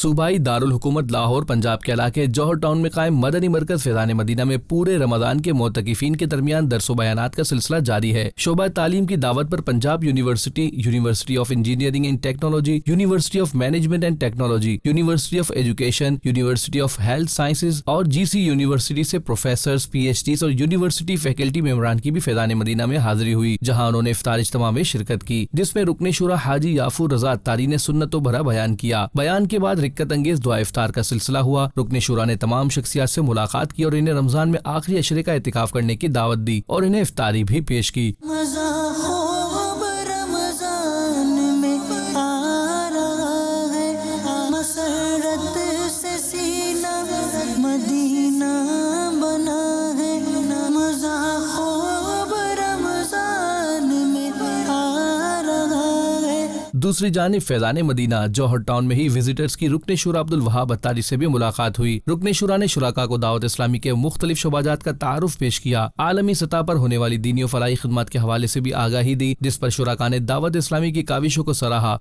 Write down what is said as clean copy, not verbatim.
صوبائی دارالحکومت لاہور پنجاب کے علاقے جوہر ٹاؤن میں قائم مدنی مرکز فیضان مدینہ میں پورے رمضان کے معتکفین کے درمیان درس و بیانات کا سلسلہ جاری ہے۔ شعبہ تعلیم کی دعوت پر Punjab university, university of engineering and technology, university of management and technology, university of education, university of health sciences اور جی سی یونیورسٹی سے پروفیسرز، پی ایچ ڈیز اور یونیورسٹی فیکلٹی ممبران کی بھی فیضان مدینہ میں حاضری ہوئی، جہاں انہوں نے افطار اجتماع میں شرکت کی، جس میں رکن شورا حاجی یافور رضا اتاری نے سنتوں بھرا بیان کیا۔ بیان کے بعد رکت انگیز دعا افطار کا سلسلہ ہوا۔ رکن شورا نے تمام شخصیات سے ملاقات کی اور انہیں رمضان میں آخری عشرے کا اعتکاف کرنے کی دعوت دی اور انہیں افطاری بھی پیش کی۔ دوسری جانب فیضان مدینہ جوہر ٹاؤن میں ہی وزٹرز کی رکن شورا عبدالوہاب اتاری سے بھی ملاقات ہوئی۔ رکن شورا نے شرکاء کو دعوت اسلامی کے مختلف شعبات کا تعارف پیش کیا، عالمی سطح پر ہونے والی دینی و فلاحی خدمات کے حوالے سے بھی آگاہی دی، جس پر شرکاء نے دعوت اسلامی کی کاوشوں کو سراہا